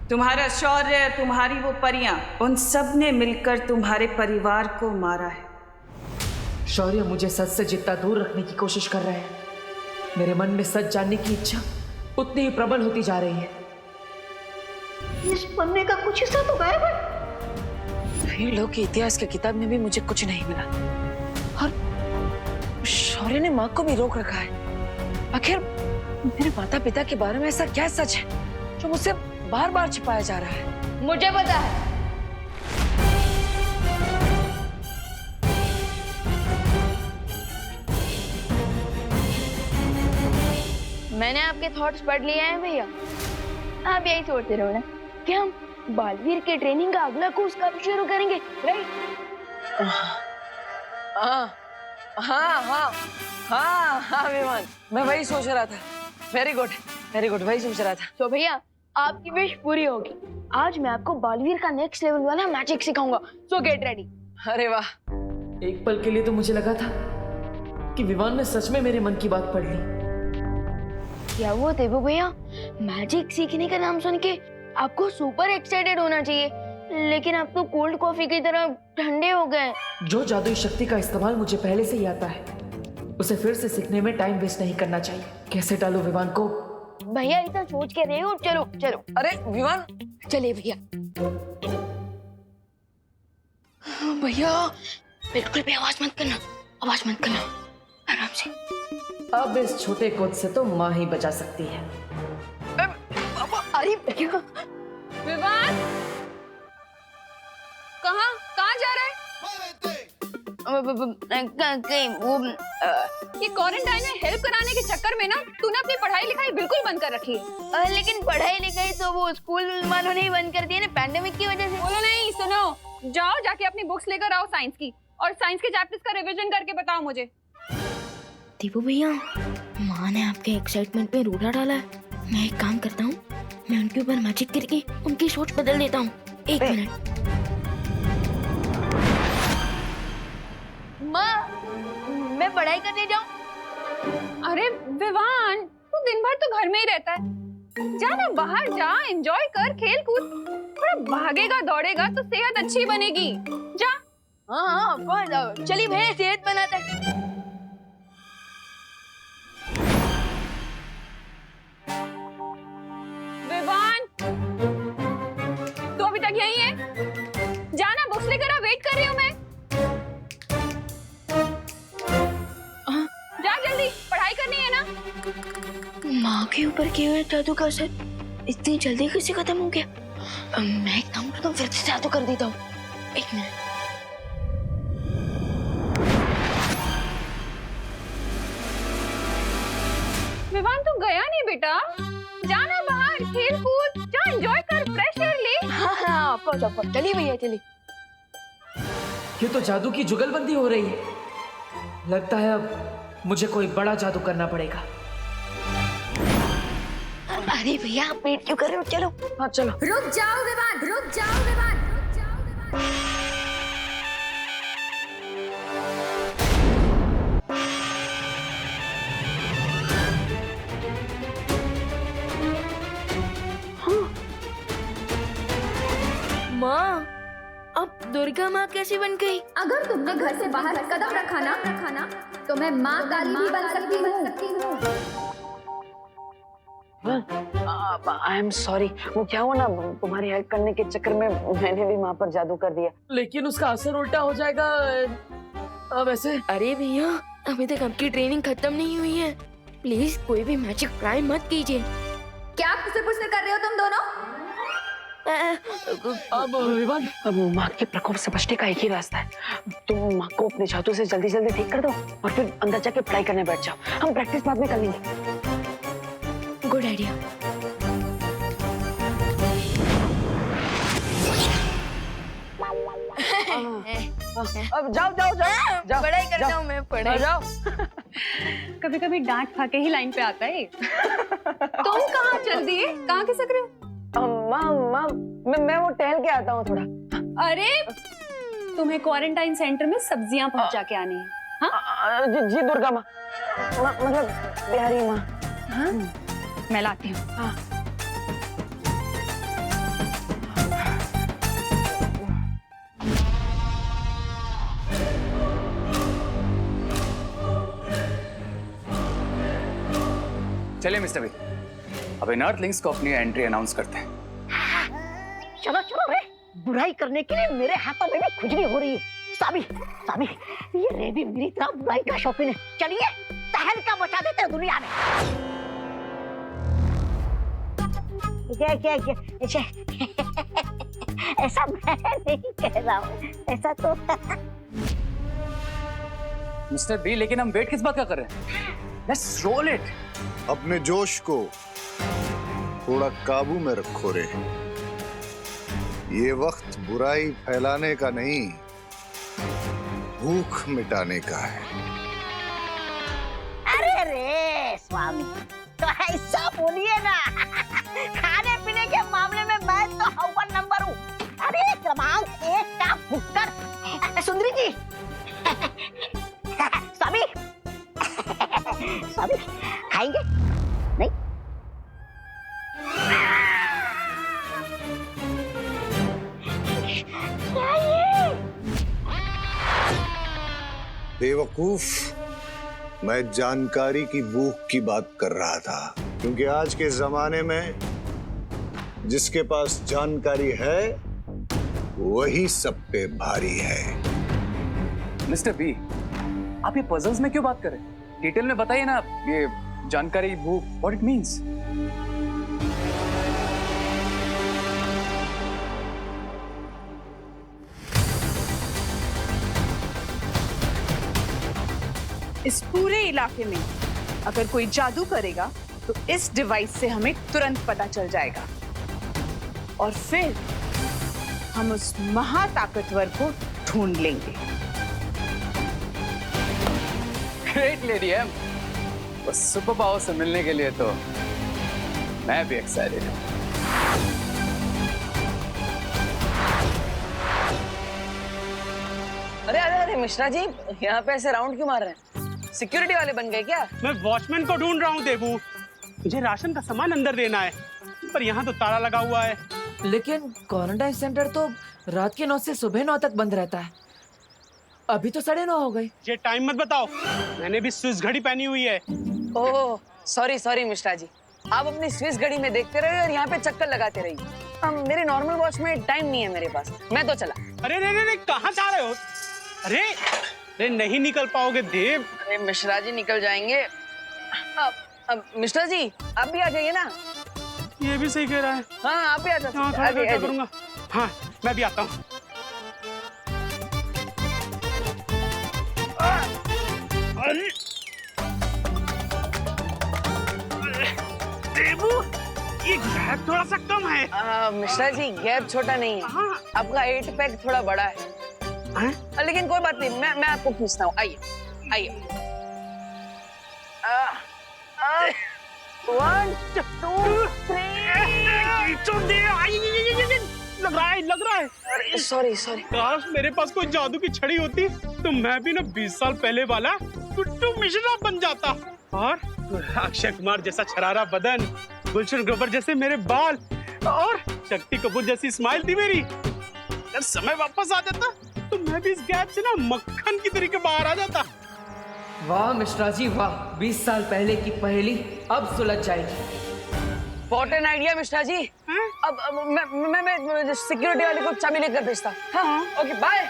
तुम्हारा शौर्य, तुम्हारी वो परियां, उन सब ने मिलकर तुम्हारे परिवार को मारा है। शौर्य मुझे सच से जितना दूर रखने की कोशिश कर रहे हैं, मेरे मन में सच जानने की इच्छा उतनी ही प्रबल होती जा रही है। इस पन्ने का कुछ हिस्सा तो गायब है। वीरलोक की इतिहास की किताब में भी मुझे कुछ नहीं मिला और शौर्य ने माँ को भी रोक रखा है। आखिर मेरे माता पिता के बारे में ऐसा क्या सच है जो मुझसे बार बार छिपाया जा रहा है? मुझे पता है। मैंने आपके थॉट्स पढ़ लिए हैं भैया। आप यही सोचते रहो ना कि हम बालवीर के ट्रेनिंग का अगला कोर्स कब शुरू करेंगे, राइट? हाँ हाँ हाँ हाँ हाँ विमान, मैं वही सोच रहा था। वेरी गुड वेरी गुड, वही सोच रहा था। तो भैया आपकी विश पूरी होगी। आज मैं आपको बालवीर का नेक्स्ट लेवल वाला मैजिक सिखाऊंगा, सो गेट रेडी। अरे वाह, एक पल के लिए तो मुझे लगा था कि विमान ने सच में मेरे मन की बात पढ़ ली। क्या वो देवू भैया, मैजिक सीखने का नाम सुन के आपको सुपर एक्साइटेड होना चाहिए, लेकिन आप तो कोल्ड कॉफी की तरह ठंडे हो गए। जो जादुई शक्ति का इस्तेमाल मुझे पहले से ही आता है, उसे फिर से सीखने में टाइम वेस्ट नहीं करना चाहिए। कैसे डालूं विमान को? भैया इतना सोच के रहे हो, चलो चलो। अरे विमान, चलिए भैया। भैया बिल्कुल भी आवाज मत करना, आवाज मत करना, आराम से। अब इस छोटे कोद से तो माँ ही बचा सकती है। अरे भैया, विवान, कहाँ जा रहा है? ये क्वारंटाइन में हेल्प कराने के चक्कर में ना तूने अपनी पढ़ाई लिखाई बिल्कुल बंद कर रखी है। लेकिन पढ़ाई लिखाई तो वो स्कूल वालों ने ही बंद कर दिया ना, पैंडेमिक की वजह से। बोलो नहीं, सुनो, जाओ जाके अपनी बुक्स लेकर आओ साइंस की, और साइंस के चैप्टर्स का रिवीजन करके बताओ मुझे। दीपू भैया, माँ ने आपके एक्साइटमेंट में रूढ़ा डाला है। मैं एक काम करता हूँ, मैं उनके ऊपर मैजिक करके उनकी सोच बदल देता हूँ। एक मिनट। माँ, मैं पढ़ाई करने जाऊँ? अरे विवान, तू दिन भर तो घर में ही रहता है, जा ना बाहर जा, एंजॉय कर, खेल कूद, थोड़ा भागेगा दौड़ेगा तो सेहत अच्छी बनेगी। जा। हाँ हाँ, चलिए भैया, सेहत बनाता है। विवान, तू अभी तक यहीं है? जाना, बुक्स लेकर आ, वेट कर रही हूँ मैं। जा जल्दी, पढ़ाई करनी है ना। माँ के ऊपर किए हुए जादू का असर इतनी जल्दी कैसे खत्म हो गया? मैं एक काम करता हूँ, फिर से जादू कर देता हूँ। एक मिनट। विवान, तू गया नहीं बेटा, जाना बाहर, खेल कूद, जा, एंजॉय कर, फ्रेश एयर ले। हाँ हाँ, ऑफकोर्स, चलिए भैया चलिए। ये तो जादू की जुगलबंदी हो रही है। लगता है अब मुझे कोई बड़ा जादू करना पड़ेगा। अरे भैया, आप वेट क्यों कर रहे हो? चलो। हाँ चलो। रुक जाओ विवान, रुक जाओ विवान, रुक जाओ विवान। माँ, अब दुर्गा माँ कैसे बन गई? अगर तुमने घर से बाहर कदम रखा ना तो मैं माँ काली भी बन सकती हूँ। आई एम सॉरी, वो क्या हुआ ना, तुम्हारी हेल्प करने के चक्कर में मैंने भी माँ पर जादू कर दिया, लेकिन उसका असर उल्टा हो जाएगा वैसे। अरे भैया, अभी तक आपकी ट्रेनिंग खत्म नहीं हुई है। प्लीज कोई भी मैजिक ट्राई मत कीजिए। क्या पुसर कर रहे हो तुम दोनों? अब विवान, अब माँ के प्रकोप से बचने का एक ही रास्ता है। तुम माँ को अपने जादू से जल्दी जल्दी ठीक कर दो और फिर अंदर जाके पढ़ाई करने बैठ जाओ। हम प्रैक्टिस बाद में कर लेंगे। Good idea. अब जाओ जाओ जाओ जाओ, पढ़ाई करता हूँ मैं, पढ़ाई। जाओ। कभी कभी डांट खा के ही लाइन पे आता है। तुम कहाँ चल दिए, कहाँ खिसक रहे हो? माँ, मैं वो टहल के आता हूँ थोड़ा। अरे तुम्हें क्वारंटाइन सेंटर में सब्जियां पहुंचा के आनी है। हाँ? जी दुर्गा माँ, मतलब बिहारी माँ। हाँ? मैं लाती हूँ। हाँ। चलिए मिस्टर बी, अब इन अर्थलिंग्स को अपनी एंट्री अनाउंस करते हैं। चलो चलो रे, बुराई करने के लिए मेरे हाथों में भी खुजली हो रही है। सामी सामी, ये रे भी मेरी तरह बुराई का शौकीन है। चलिए तहलका मचा देते हैं दुनिया में। क्या क्या क्या ऐसा मैं नहीं कह रहा हूँ, ऐसा तो मिस्टर बी, लेकिन हम वेट किस बात का कर रहे हैं? Let's roll it. अपने जोश को थोड़ा काबू में रखो रे। ये वक्त बुराई फैलाने का नहीं, भूख मिटाने का है। अरे रे स्वामी, तो ऐसा बोलिए ना। खाने पीने के मामले में मैं तो अव्वल नंबर हूँ। अरे क्रमांक 1 का भुक्कड़ सुंदरी जी। स्वामी स्वामी खाएंगे नहीं? क्या ये? बेवकूफ, मैं जानकारी की भूख की बात कर रहा था, क्योंकि आज के जमाने में जिसके पास जानकारी है वही सब पे भारी है। मिस्टर बी, आप ये पजल्स में क्यों बात कर रहे हैं? डिटेल में बताइए ना, ये जानकारी, भूख, व्हाट इट मींस। इस पूरे इलाके में अगर कोई जादू करेगा तो इस डिवाइस से हमें तुरंत पता चल जाएगा और फिर हम उस महाताकतवर को ढूंढ लेंगे। ग्रेट लेडी एम, बस सुपर पावर से मिलने के लिए तो मैं भी एक्साइटेड हूँ। अरे अरे अरे मिश्रा जी, यहाँ पे ऐसे राउंड क्यों मार रहे हैं? सिक्योरिटी वाले बन गए क्या? मैं वॉचमैन को ढूंढ रहा हूँ देबू। मुझे राशन का सामान अंदर देना है, पर यहाँ तो ताला लगा हुआ है। लेकिन क्वारंटाइन सेंटर तो रात के 9 से सुबह 9 तक बंद रहता है। अभी तो 9:30 हो गए। ये टाइम मत बताओ, मैंने भी स्विस घड़ी पहनी हुई है। Oh sorry sorry Mishra ji, आप अपनी स्विस घड़ी में देखते रहिए और यहाँ पे चक्कर लगाते रहिए। मेरे नॉर्मल वॉच में टाइम नहीं है मेरे पास, मैं तो चला। अरे रे रे रे, कहाँ जा रहे हो? अरे अरे नहीं निकल पाओगे देव। अरे मिश्रा जी निकल जाएंगे। अब मिश्रा जी आप भी आ जाइए ना। ये भी सही कह रहा है। हाँ आप भी आ जाइए। हाँ, क्या करूँगा? हाँ मैं भी आता हूँ। देबू, ये गैप थोड़ा सा कम है। मिश्रा जी गैप छोटा नहीं है, हाँ। आपका 8 पैक थोड़ा बड़ा है। लेकिन कोई बात नहीं, मैं आपको खींचता हूँ। आइए आइए। 1 2 3 लग रहा है। Sorry sorry. काश मेरे पास कोई जादू की छड़ी होती तो मैं भी ना 20 साल पहले वाला गुड्डू मिश्रा बन जाता, और अक्षय कुमार जैसा छरारा बदन, गुलशन ग्रोवर जैसे मेरे बाल और शक्ति कपूर जैसी स्माइल थी मेरी। अगर समय वापस आ जाता तो मैं भी इस गैप से ना मक्खन की तरीके बाहर आ जाता। वाह मिश्रा जी वाह, 20 साल पहले की पहेली अब सुलझ जाएगी। What an idea Mishra ji. अब मैं सिक्योरिटी वाले को चाबी लेकर भेजता। हाँ ओके बाय।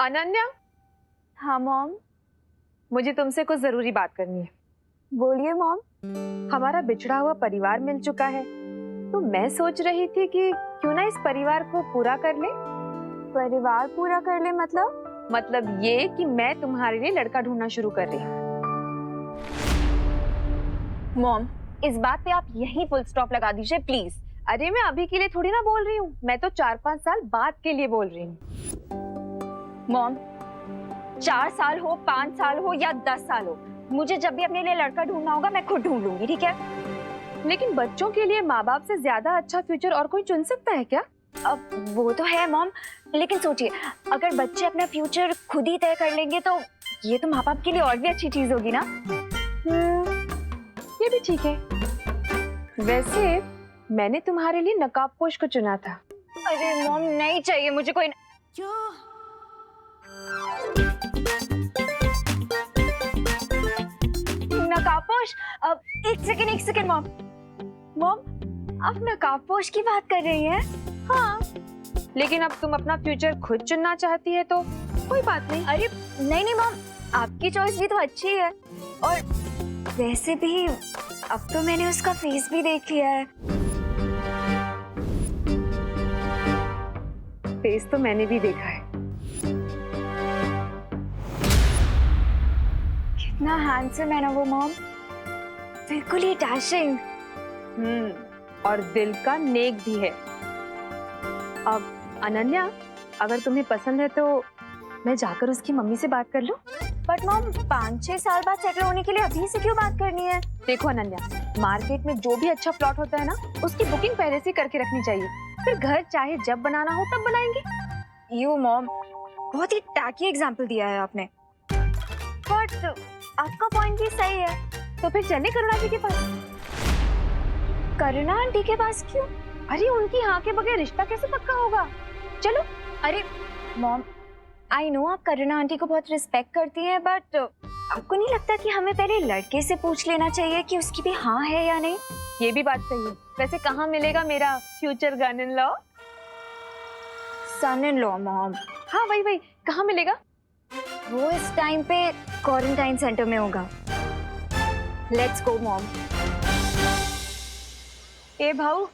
अनन्या। हाँ मॉम, मुझे तुमसे कुछ जरूरी बात करनी है। बोलिए मॉम। हमारा बिछड़ा हुआ परिवार मिल चुका है, तो मैं सोच रही थी कि क्यों ना इस परिवार को पूरा कर ले। परिवार पूरा कर ले मतलब ये कि मैं तुम्हारे लिए लड़का ढूंढना शुरू कर रही हूँ। मॉम इस बात पे आप यही फुल स्टॉप लगा दीजिए प्लीज। अरे मैं अभी के लिए थोड़ी ना बोल रही हूँ, मैं तो 4-5 साल बाद के लिए बोल रही हूँ। मॉम 4 साल हो, 5 साल हो या 10 साल हो, मुझे जब भी अपने लिए लड़का ढूंढना होगा मैं खुद ढूंढ लूंगी, ठीक है? लेकिन बच्चों के लिए माँ बाप से ज्यादा अच्छा फ्यूचर और कोई चुन सकता है क्या? अब वो तो है मॉम, लेकिन सोचिए अगर बच्चे अपना फ्यूचर खुद ही तय कर लेंगे तो ये तो माँ बाप के लिए और भी अच्छी चीज होगी ना। ये भी ठीक है। वैसे मैंने तुम्हारे लिए नकाबपोश को चुना था। अरे मॉम नहीं चाहिए मुझे कोई। नकाबपोश? अब एक सेकंड मॉम। मॉम आप नकाबपोश की बात कर रही हैं? हाँ, लेकिन अब तुम अपना फ्यूचर खुद चुनना चाहती है तो कोई बात नहीं। अरे नहीं मॉम, आपकी चॉइस भी तो अच्छी है। और वैसे भी अब तो मैंने उसका फेस भी देख लिया है। फेस तो मैंने भी देखा है। कितना हैंडसम है ना वो मॉम, बिल्कुल ही डैशिंग। और दिल का नेक भी है। अब अनन्या, अगर तुम्हें पसंद है तो मैं जाकर उसकी मम्मी से बात कर लूं? बट मॉम 5-6 साल बाद सेटल होने के लिए अभी से क्यों बात करनी है? देखो अनन्या, मार्केट में जो भी अच्छा प्लॉट होता है ना, उसकी बुकिंग पहले से करके रखनी चाहिए। फिर घर चाहे जब बनाना हो तब बनाएंगे। यू मॉम, बहुत ही टैकी एग्जाम्पल दिया है आपने। बट आपका पॉइंट भी सही है। तो फिर चले करुणा जी के पास। करुणा आंटी के पास क्यों? अरे उनकी हाँ के बगैर रिश्ता कैसे पक्का होगा? चलो। अरे मॉम, आई नो आप करुणा आंटी को बहुत रिस्पेक्ट करती हैं, बट आपको नहीं लगता कि हमें पहले लड़के से पूछ लेना चाहिए कि उसकी भी हाँ है या नहीं? ये भी बात सही है। वैसे कहाँ मिलेगा मेरा future gun in law? Son in law mom. हाँ वही कहाँ मिलेगा? वो इस टाइम पे क्वारंटाइन सेंटर में होगा। Let's go mom. ए भाऊ,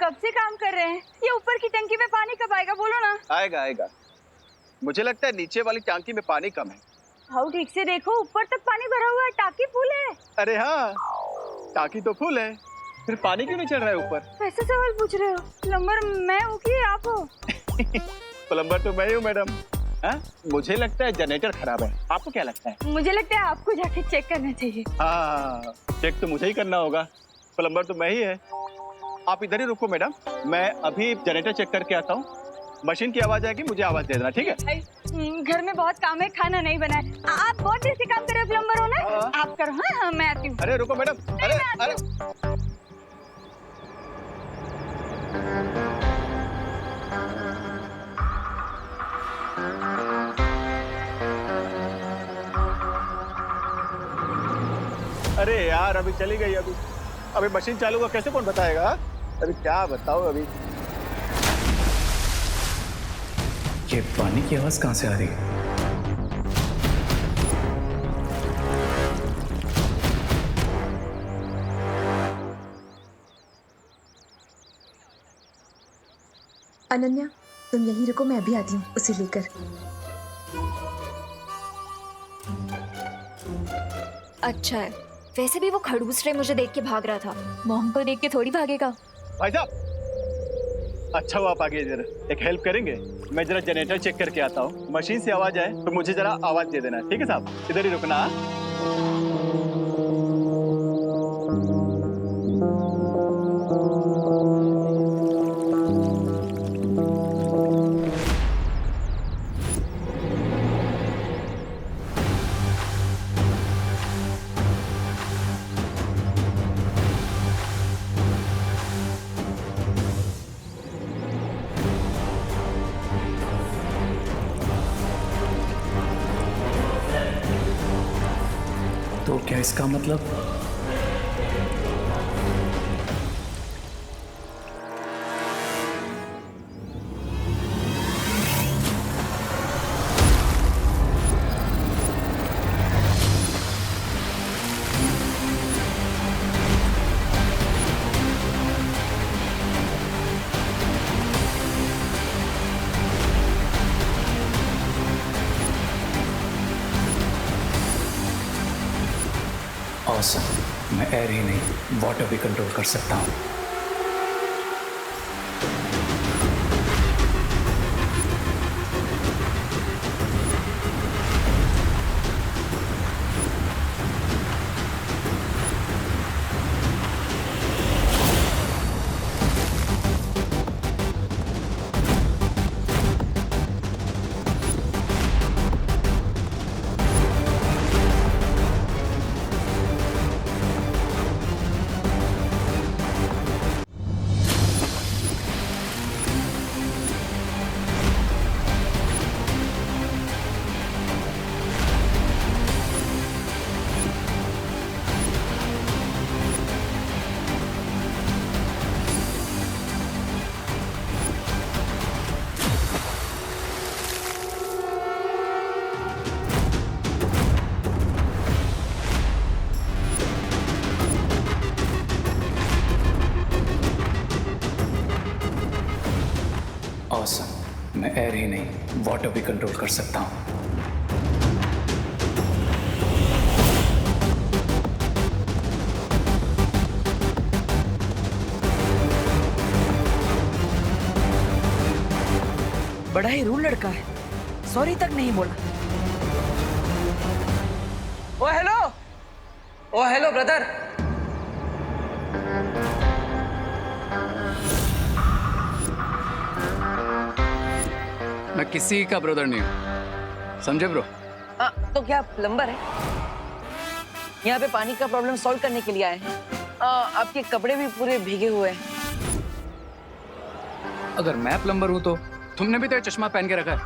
कब से काम कर रहे हैं? ये ऊपर की टंकी में पानी कब आएगा? बोलो ना। आएगा। मुझे लगता है नीचे वाली टांकी में पानी कम है। भाऊ ठीक से देखो, ऊपर तक पानी भरा हुआ है, टांकी फुल है। अरे हाँ, टांकी तो फुल है, फिर पानी क्यों नहीं चढ़ रहा है ऊपर? कैसे सवाल पूछ रहे हो? प्लम्बर मैं हूँ कि आप हो? प्लम्बर तो मैं ही हूँ मैडम। मुझे लगता है जनरेटर खराब है, आपको क्या लगता है? मुझे लगता है आपको जाके चेक करना चाहिए। हाँ, चेक तो मुझे ही करना होगा, प्लम्बर तो मैं ही है। आप इधर ही रुको मैडम, मैं अभी जनरेटर चेक करके आता हूँ। मशीन की आवाज आएगी, मुझे आवाज दे देना, ठीक है? घर में बहुत काम है, खाना नहीं बना है। आप बहुत देर से काम कर रहे हो, प्लम्बर हो ना? आप करो। हाँ मैं आती हूँ। अरे रुको मैडम, अरे अरे यार अभी चली गई। अभी मशीन चालू हुआ, कैसे कौन बताएगा? अभी क्या बताओ। अभी ये पानी की आवाज कहाँ से आ रही है? अनन्या तुम यहीं रुको, मैं अभी आती हूँ उसे लेकर। अच्छा है, वैसे भी वो खड़ूस रे मुझे देख के भाग रहा था, मॉम को देख के थोड़ी भागेगा। भाई साहब, अच्छा हुआ आप आ गए। जरा एक हेल्प करेंगे? मैं जरा जनरेटर चेक करके आता हूँ, मशीन से आवाज आए तो मुझे जरा आवाज दे देना, ठीक है साहब? इधर ही रुकना। तो क्या इसका मतलब? ऑसम, मैं एयर ही नहीं वाटर भी कंट्रोल कर सकता हूँ। ऑसम। मैं एयर ही नहीं वाटर भी कंट्रोल कर सकता हूँ। बड़ा ही रूल लड़का है, सॉरी तक नहीं बोला। ओ हेलो ब्रदर। मैं किसी का ब्रदर नहीं हूँ, समझे ब्रो? तो क्या प्लम्बर है? यहाँ पे पानी का प्रॉब्लम सॉल्व करने के लिए आए हैं। आपके कपड़े भी पूरे भीगे हुए हैं। अगर मैं प्लम्बर हूँ तो तुमने भी तो ये चश्मा पहन के रखा है,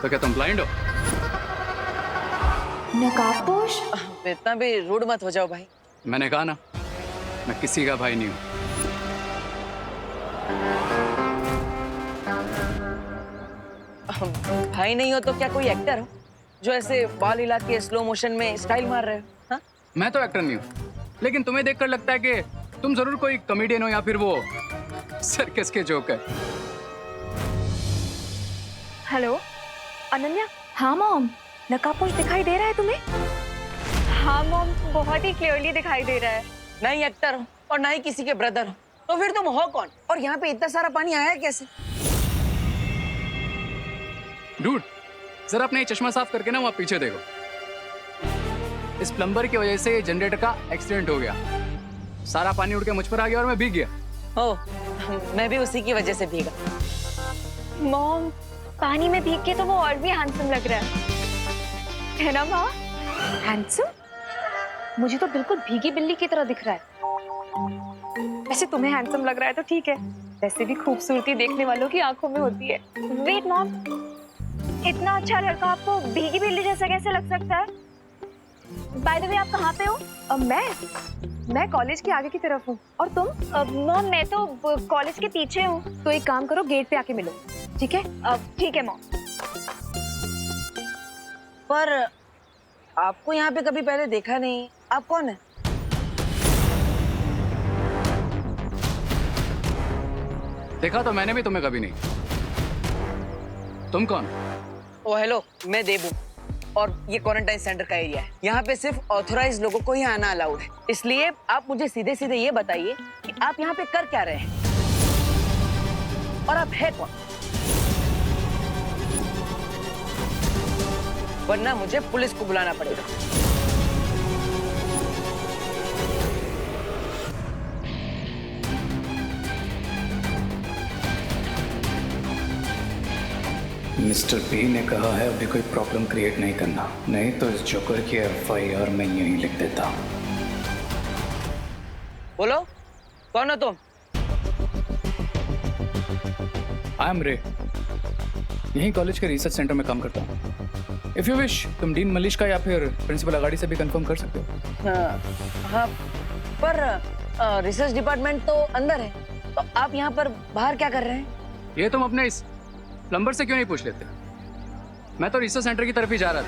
तो क्या तुम ब्लाइंड हो? नकाबपोश? इतना भी रूड मत हो जाओ भाई। मैंने कहा ना, मैं किसी का भाई नहीं हूँ। भाई नहीं हो तो क्या कोई एक्टर हो जो ऐसे बाल हिला के स्लो मोशन में स्टाइल मार रहे हो? हाँ? मैं तो एक्टर नहीं हूँ, लेकिन तुम्हें देखकर लगता है कि तुम जरूर कोई कॉमेडियन हो या फिर वो सर्कस के जोकर। हेलो अनन्या। हाँ मॉम। नकाबपोश दिखाई दे रहा है तुम्हें? हाँ मॉम, बहुत ही क्लियरली दिखाई दे रहा है। ना ही एक्टर हो और ना ही किसी के ब्रदर हो, तो फिर तुम हो कौन? और यहाँ पे इतना सारा पानी आया है कैसे? डूड, जरा अपने ये चश्मा साफ करके ना वहाँ पीछे देखो। इस प्लम्बर की वजह से जनरेटर का एक्सीडेंट हो गया, सारा पानी उड़ के मुझ पर आ गया और मैं भीग गया। ओह, मैं भी उसी की वजह से भीगा। मॉम, पानी में भीग के तो वो और भी हैंडसम लग रहा है ना माँ? हैंडसम? मुझे तो बिल्कुल भीगी बिल्ली की तरह दिख रहा है। वैसे तुम्हें हैंडसम लग रहा है तो ठीक है, वैसे भी खूबसूरती देखने वालों की आंखों में होती है। वेट मॉम, इतना अच्छा लड़का आपको भीगी बिल्ली जैसा कैसे लग सकता है? बाय द वे, आप कहाँ पे हो? मैं कॉलेज के आगे की तरफ हूँ। और तुम? मॉम, मैं तो कॉलेज के पीछे हूँ। तो एक काम करो, गेट पे आके मिलो, ठीक है? ठीक है मॉम। पर आपको यहाँ पे कभी पहले देखा नहीं, आप कौन है? देखा तो मैंने भी तुम्हें कभी नहीं। तुम कौन? ओ हेलो, मैं देबू और ये क्वारंटाइन सेंटर का एरिया है। यहाँ पे सिर्फ ऑथोराइज लोगों को ही आना अलाउड है। इसलिए आप मुझे सीधे सीधे ये बताइए कि आप यहाँ पे कर क्या रहे हैं और आप है कौन? वरना मुझे पुलिस को बुलाना पड़ेगा। मिस्टर बी ने कहा है अभी कोई प्रॉब्लम क्रिएट नहीं करना, नहीं तो इस जोकर की FIR मैं यहीं लिख देता। बोलो, कौन हो तुम? आई एम रे, यहीं कॉलेज के रिसर्च सेंटर में काम करता हूँ। इफ यू विश, तुम डीन मलिश्का या फिर प्रिंसिपल अगाड़ी से भी कंफर्म कर सकते हो। हाँ, पर रिसर्च डिपार्टमेंट तो अंदर है, तो आप यहाँ पर बाहर क्या कर रहे हैं? ये तुम अपने इस प्लम्बर से क्यों नहीं पूछ लेते? मैं तो रिसर्च सेंटर की तरफ ही जा रहा था।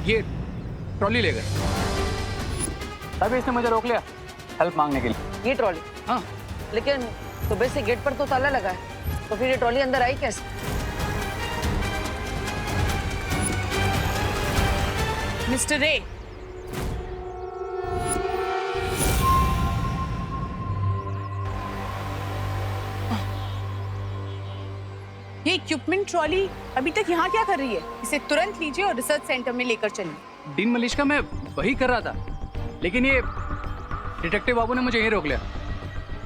ये ट्रॉली ले गए, तभी इसने मुझे रोक लिया हेल्प मांगने के लिए। ये ट्रॉली? हाँ। लेकिन सुबह से गेट पर तो ताला लगा है, तो फिर ये ट्रॉली अंदर आई कैसे? मिस्टर रे, ये इक्विपमेंट ट्रॉली अभी तक यहाँ क्या कर रही है? इसे तुरंत लीजिए और रिसर्च सेंटर में लेकर चलिए। डीन मलिश्का, मैं वही कर रहा था, लेकिन ये डिटेक्टिव बाबू ने मुझे यहीं रोक लिया।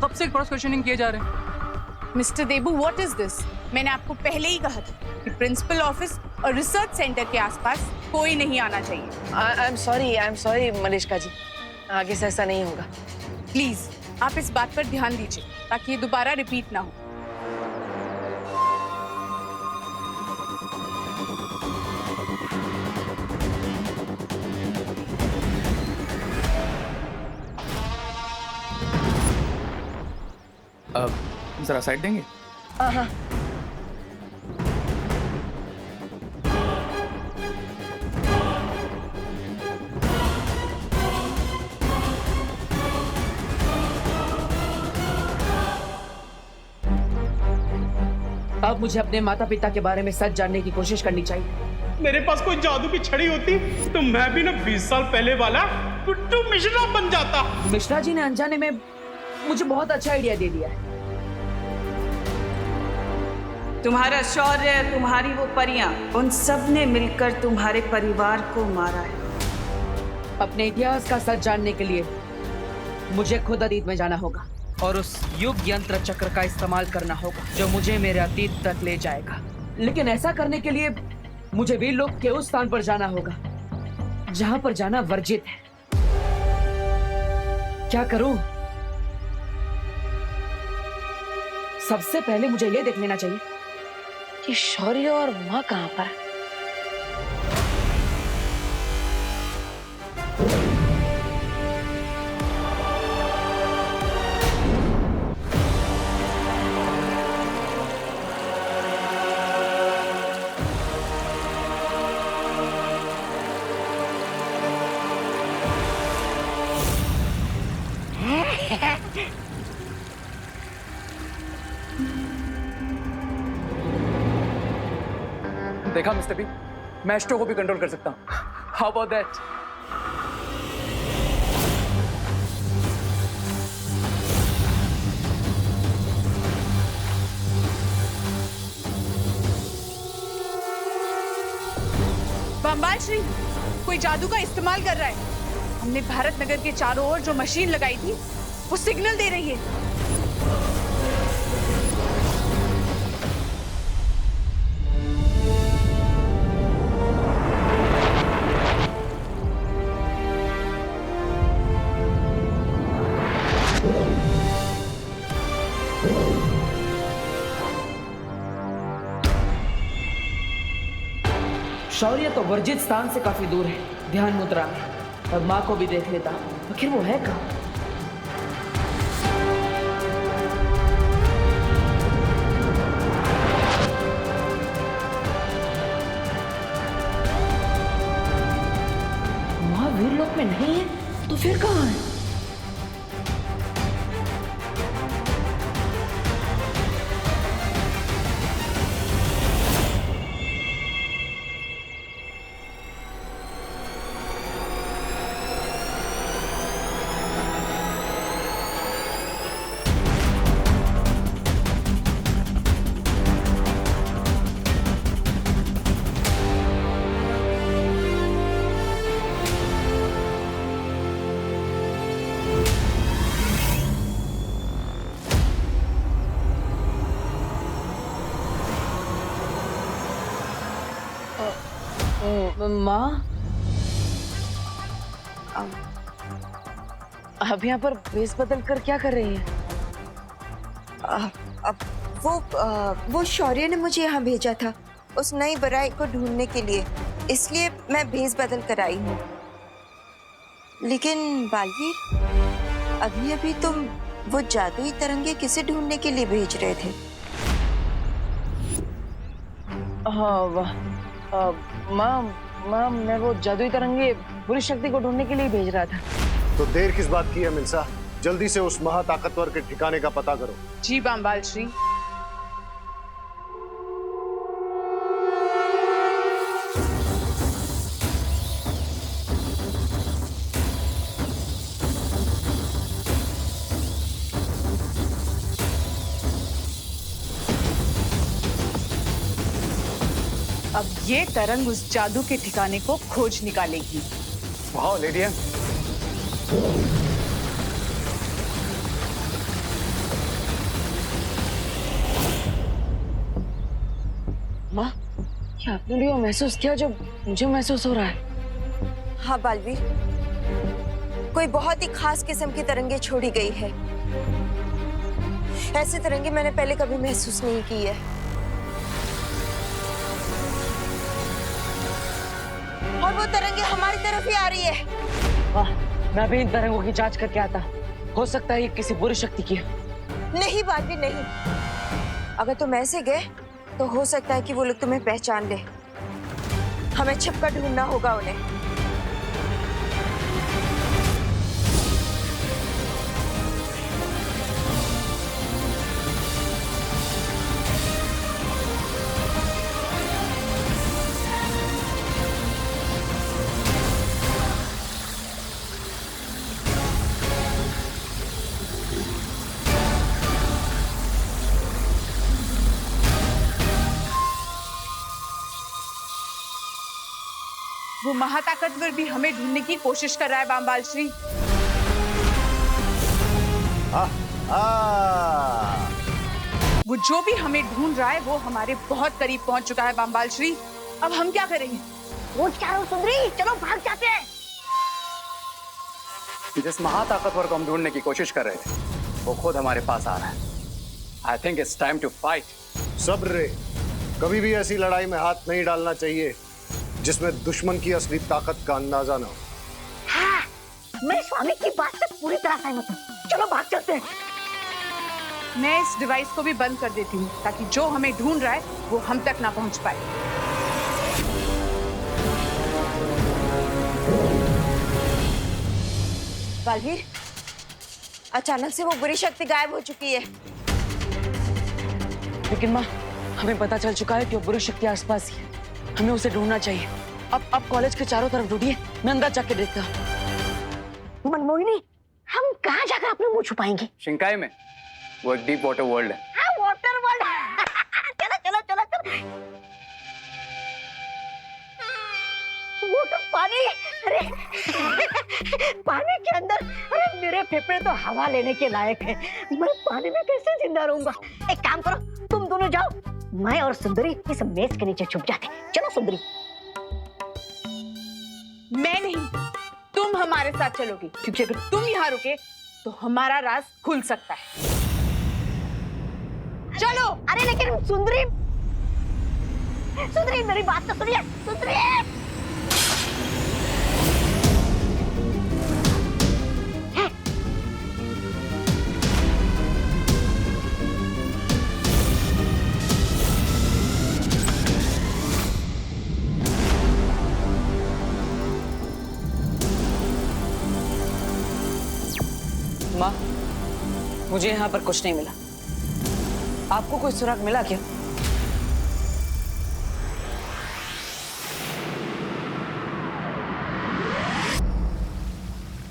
कब से क्रॉस क्वेश्चनिंग किए जा रहे हैं। Mister Debu, what is this? मैंने आपको पहले ही कहा था कि प्रिंसिपल ऑफिस और रिसर्च सेंटर के आसपास कोई नहीं आना चाहिए। आई एम सॉरी मलिश्का जी, आगे से ऐसा नहीं होगा। प्लीज आप इस बात पर ध्यान दीजिए ताकि ये दोबारा रिपीट ना हो। अब जरा साइड देंगे? हाँ। अब मुझे अपने माता पिता के बारे में सच जानने की कोशिश करनी चाहिए। मेरे पास कोई जादू की छड़ी होती तो मैं भी ना 20 साल पहले वाला टुट्टू मिश्रा बन जाता। मिश्रा जी ने अनजाने में मुझे बहुत अच्छा आइडिया दे दिया है। तुम्हारा शौर्य, तुम्हारी वो परियां, उन सब ने मिलकर तुम्हारे परिवार को मारा है। अपने इतिहास का सच जानने के लिए मुझे खुद अतीत में जाना होगा और उस युग यंत्र चक्र का इस्तेमाल करना होगा जो मुझे मेरे अतीत तक ले जाएगा। लेकिन ऐसा करने के लिए मुझे वीर लोक के उस स्थान पर जाना होगा जहां पर जाना वर्जित है। क्या करूं? सबसे पहले मुझे यह देख लेना चाहिए कि शौर्य और मां कहां पर है। देखा मिस्टर बी, मैं एस्ट्रो को भी कंट्रोल कर सकता हूँ। How about that? बम्बाल श्री कोई जादू का इस्तेमाल कर रहा है। हमने भारत नगर के चारों ओर जो मशीन लगाई थी वो सिग्नल दे रही है। शौर्य तो वर्जित स्थान से काफी दूर है, ध्यान मुद्रा में। अब माँ को भी देख लेता, आखिर वो है कहाँ? माँ वीर लोक में नहीं है तो फिर कहाँ है? माँ, अब यहाँ पर भेस बदल कर क्या कर रही है? अब वो शौर्य ने मुझे यहाँ भेजा था उस नई बराई को ढूंढने के लिए, इसलिए मैं भेस बदल कर आई हूँ। लेकिन बालवीर, अभी अभी तुम वो जादुई तरंगे किसे ढूंढने के लिए भेज रहे थे? हाँ माँ, मैं वो जादुई तरंगे बुरी शक्ति को ढूंढने के लिए भेज रहा था। तो देर किस बात की है मिल्सा? जल्दी से उस महाताकतवर के ठिकाने का पता करो। जी बम्बाल श्री। अब ये तरंग उस जादू के ठिकाने को खोज निकालेगी। वाह लेडिया, माँ, क्या आपने भी वो महसूस किया जो मुझे महसूस हो रहा है? हाँ बालवीर, कोई बहुत ही खास किस्म की तरंगे छोड़ी गई है। ऐसी तरंगे मैंने पहले कभी महसूस नहीं की है। और वो तरंगे हमारी तरफ ही आ रही है। वाह, मैं भी इन तरंगों की जांच करके आता। हो सकता है ये किसी बुरी शक्ति की है। नहीं बालवीर नहीं, अगर तुम ऐसे गए तो हो सकता है कि वो लोग तुम्हें पहचान ले। हमें छिपकर ढूंढना होगा उन्हें। वो महाताकतवर भी हमें ढूंढने की कोशिश कर रहा है बामबाल श्री। वो जो भी हमें ढूंढ रहा है वो हमारे बहुत करीब पहुंच चुका है बामबाल श्री। अब हम क्या करेंगे? वो क्या हो सुंदरी, चलो भाग जाते हैं। जिस महाताकतवर को हम ढूंढने की कोशिश कर रहे थे वो खुद हमारे पास आ रहा है। I think it's time to fight. सब्र रे, कभी भी ऐसी लड़ाई में हाथ नहीं डालना चाहिए जिसमें दुश्मन की असली ताकत का अंदाजा ना हो। हाँ, मैं स्वामी की बात से पूरी तरह सहमत हूँ। चलो भाग चलते हैं। मैं इस डिवाइस को भी बंद कर देती हूँ ताकि जो हमें ढूंढ रहा है वो हम तक ना पहुंच पाए। बालवीर, अचानक से वो बुरी शक्ति गायब हो चुकी है। लेकिन माँ, हमें पता चल चुका है कि वो बुरी शक्ति आसपास ही है। हमें उसे ढूंढना चाहिए। अब कॉलेज के चारों तरफ ढूंढिए, मैं अंदर जाके देखता हूँ। मनमोहिनी, हम कहाँ जाकर अपना मुंह छुपाएंगे? शिंकाई में वो एक डीप वाटर वर्ल्ड है। हाँ, वाटर वर्ल्ड। चलो चलो चलो चलो। वो तो पानी, अरे पानी के अंदर, अरे मेरे फेफड़े तो हवा लेने के लायक है। मैं पानी में कैसे जिंदा रहूंगा? एक काम करो, तुम दोनों जाओ, मैं और सुंदरी इस मेज के नीचे छुप जाते। चलो सुंदरी। मैं नहीं, तुम हमारे साथ चलोगी, क्योंकि अगर तुम यहाँ रुके तो हमारा राज खुल सकता है। चलो। अरे लेकिन सुंदरी, सुंदरी मेरी बात तो सुनिए। सुंदरी, माँ, मुझे यहाँ पर कुछ नहीं मिला। आपको कोई सुराग मिला क्या?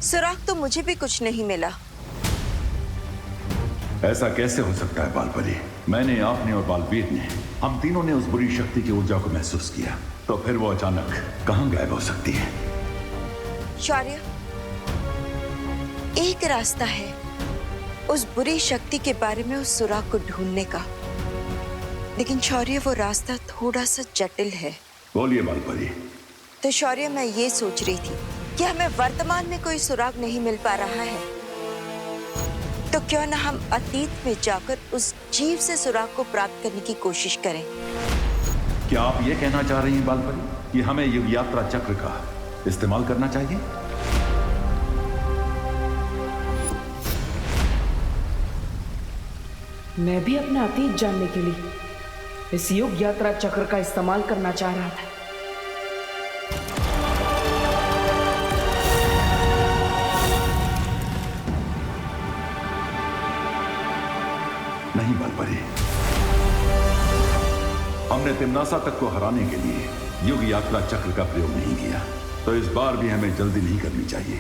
सुराग तो मुझे भी कुछ नहीं मिला। ऐसा कैसे हो सकता है बालपरी? मैंने, आपने और बालवीर ने, हम तीनों ने उस बुरी शक्ति की ऊर्जा को महसूस किया, तो फिर वो अचानक कहां गायब हो सकती है? शौर्य, एक रास्ता है उस बुरी शक्ति के बारे में उस सुराग को ढूंढने का, लेकिन शौर्य वो रास्ता थोड़ा सा जटिल है। बोलिए बालपरी। तो शौर्य, मैं ये सोच रही थी कि हमें वर्तमान में कोई सुराग नहीं मिल पा रहा है, तो क्यों ना हम अतीत में जाकर उस जीव से सुराग को प्राप्त करने की कोशिश करें। क्या आप ये कहना चाह रही हैं बालपरी कि हमें युग यात्रा चक्र का इस्तेमाल करना चाहिए? मैं भी अपना अतीत जानने के लिए इस युग यात्रा चक्र का इस्तेमाल करना चाह रहा था। नहीं बालपरी, हमने तिम्नासा तक को हराने के लिए युग यात्रा चक्र का प्रयोग नहीं किया, तो इस बार भी हमें जल्दी नहीं करनी चाहिए।